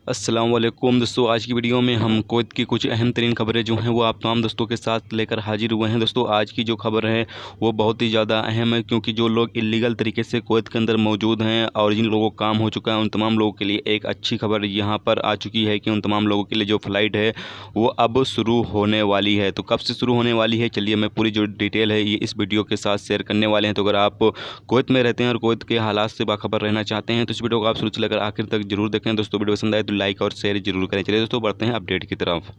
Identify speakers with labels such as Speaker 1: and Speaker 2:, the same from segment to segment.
Speaker 1: अस्सलामुअलैकुम दोस्तों, आज की वीडियो में हम कुवैत की कुछ अहम तरीन खबरें जो हैं वो आप तमाम दोस्तों के साथ लेकर हाजिर हुए हैं। दोस्तों, आज की जो खबर है वो बहुत ही ज़्यादा अहम है, क्योंकि जो लोग इलीगल तरीके से कुवैत के अंदर मौजूद हैं और जिन लोगों का काम हो चुका है उन तमाम लोगों के लिए एक अच्छी खबर यहाँ पर आ चुकी है कि उन तमाम लोगों के लिए जो फ़्लाइट है वो अब शुरू होने वाली है। तो कब से शुरू होने वाली है, चलिए मैं पूरी जो डिटेल है ये इस वीडियो के साथ शेयर करने वाले हैं। तो अगर आप कुवैत में रहते हैं और कुवैत के हालात से बाखबर रहना चाहते हैं तो इस वीडियो को आप शुरू से लेकर आखिर तक जरूर देखें। दोस्तों, वीडियो पसंद आए तो लाइक और शेयर जरूर करें। चलिए दोस्तों, बढ़ते हैं अपडेट की तरफ।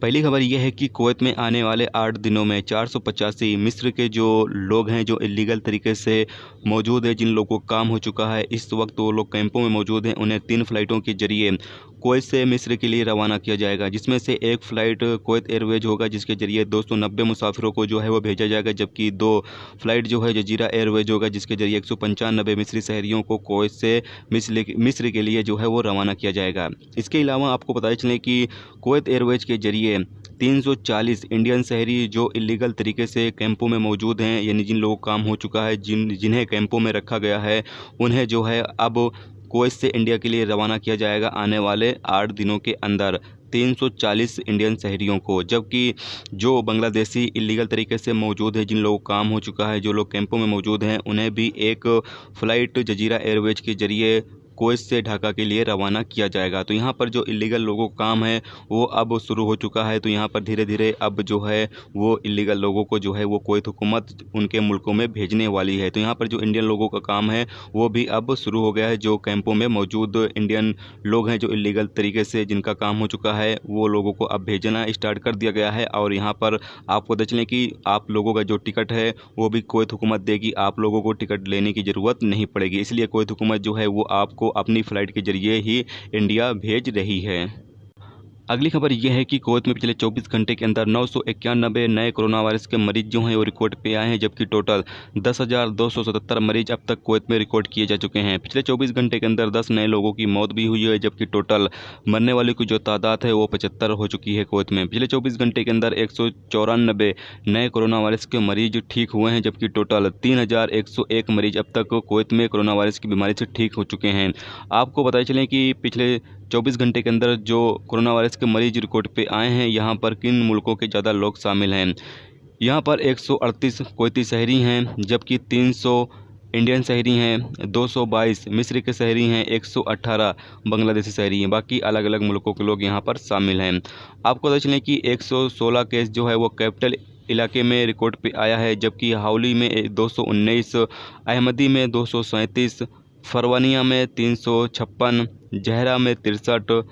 Speaker 1: पहली खबर यह है कि कुवैत में आने वाले 8 दिनों में 485 मिस्र के जो लोग हैं जो इलीगल तरीके से मौजूद है, जिन लोगों को काम हो चुका है इस वक्त वो लोग कैंपों में मौजूद हैं, उन्हें 3 फ़्लाइटों के जरिए कुवैत से मिस्र के लिए रवाना किया जाएगा। जिसमें से एक फ़्लाइट कुवैत एयरवेज होगा जिसके जरिए 290 मुसाफिरों को जो है वो भेजा जाएगा, जबकि 2 फ़्लाइट जो है जजीरा एयरवेज होगा जिसके जरिए 195 मिस्री शहरियों को कुवैत से मिस्र के लिए जो है वो रवाना किया जाएगा। इसके अलावा आपको बताया चलें कि कुवैत एयरवेज के जरिए 340 इंडियन शहरी जो इलीगल तरीके से कैंपों में मौजूद हैं, यानी जिन लोगों का काम हो चुका है, जिन्हें कैंपों में रखा गया है, उन्हें जो है अब कुवैत से इंडिया के लिए रवाना किया जाएगा आने वाले 8 दिनों के अंदर। 340 इंडियन शहरियों को, जबकि जो बांग्लादेशी इलीगल तरीके से मौजूद है, जिन लोगों का काम हो चुका है, जो लोग कैंपों में मौजूद हैं, उन्हें भी एक फ़्लाइट जजीरा एयरवेज के जरिए कुवैत से ढाका के लिए रवाना किया जाएगा। तो यहाँ पर जो इलीगल लोगों का काम है वो अब शुरू हो चुका है। तो यहाँ पर धीरे धीरे अब जो है वो इलीगल लोगों को जो है वो कुवैत हुकूमत उनके मुल्कों में भेजने वाली है। तो यहाँ पर जो इंडियन लोगों का काम है वो भी अब शुरू हो गया है। जो कैंपों में मौजूद इंडियन लोग हैं जो इलीगल तरीके से जिनका काम हो चुका है, वो लोगों को अब भेजना स्टार्ट कर दिया गया है। और यहाँ पर आपको देख लें कि आप लोगों का जो टिकट है वो भी कुवैत हुकूमत देगी, आप लोगों को टिकट लेने की ज़रूरत नहीं पड़ेगी। इसलिए कुवैत हुकूमत जो है वो आपको अपनी फ़्लाइट के जरिए ही इंडिया भेज रही है। अगली खबर यह है कि कुवैत में पिछले 24 घंटे के अंदर 991 नए कोरोना वायरस के मरीज जो हैं वो रिकॉर्ड पे आए हैं, जबकि टोटल 10,277 मरीज अब तक कुवैत में रिकॉर्ड किए जा चुके हैं। पिछले 24 घंटे के अंदर 10 नए लोगों की मौत भी हुई है, जबकि टोटल मरने वालों की जो तादाद है वो 75 हो चुकी है कुवैत में। पिछले 24 घंटे के अंदर 194 नए कोरोना वायरस के मरीज ठीक हुए हैं, जबकि टोटल 3,101 मरीज अब तक कुवैत में कोरोना वायरस की बीमारी से ठीक हो चुके हैं। आपको बताया चलें कि पिछले 24 घंटे के अंदर जो कोरोना वायरस के मरीज रिकॉर्ड पे आए हैं, यहाँ पर किन मुल्कों के ज़्यादा लोग शामिल हैं। यहाँ पर 138 कुवैती शहरी हैं, जबकि 300 इंडियन शहरी हैं, 222 मिस्र के शहरी हैं, 118 बांग्लादेशी शहरी हैं। बाकी अलग अलग मुल्कों के लोग यहाँ पर शामिल हैं। आपको बता चलें कि 116 केस जो है वो कैपिटल इलाके में रिकॉर्ड पे आया है, जबकि हावली में 219, अहमदी में 237, फरवानिया में 356, जहरा में 63,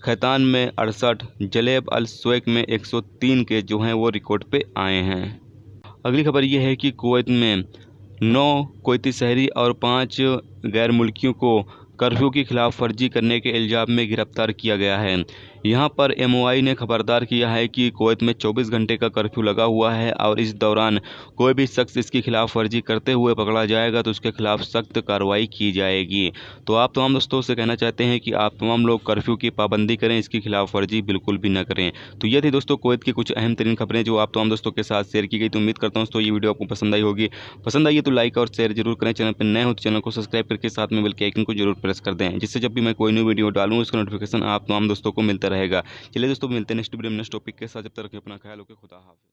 Speaker 1: खैतान में 68, जलेब अल सुवैक में 103 के जो हैं वो रिकॉर्ड पे आए हैं। अगली खबर यह है कि कुवैत में 9 कुवैती शहरी और 5 गैर मुल्कियों को कर्फ्यू की खिलाफ वर्जी करने के इल्ज़ाम में गिरफ्तार किया गया है। यहाँ पर MOI ने खबरदार किया है कि कुवैत में 24 घंटे का कर्फ्यू लगा हुआ है और इस दौरान कोई भी शख्स इसकी खिलाफ वर्जी करते हुए पकड़ा जाएगा तो उसके खिलाफ सख्त कार्रवाई की जाएगी। तो आप तमाम दोस्तों से कहना चाहते हैं कि आप तमाम लोग कर्फ्यू की पाबंदी करें, इसकी खिलाफ वर्जी बिल्कुल भी न करें। तो ये थी दोस्तों कुवैत की कुछ अहम तरीन खबरें जो आप तमाम दोस्तों के साथ शेयर की गई। तो उम्मीद करता हूँ दोस्तों ये वीडियो आपको पसंद आई होगी। पसंद आई है तो लाइक और शेयर जरूर करें। चैनल पर नए हो तो चैनल को सब्सक्राइब करके साथ में बेल के आइकन को जरूर प्रेस कर दें, जिससे जब भी मैं कोई न्यू वीडियो डालूँ उसका नोटिफिकेशन आप तमाम दोस्तों को मिलता रहेगा। चलिए दोस्तों, मिलते हैं नेक्स्ट वीडियो में नेक्स्ट टॉपिक के साथ। जब तक अपना ख्याल रखें, खुदा हाफिज़।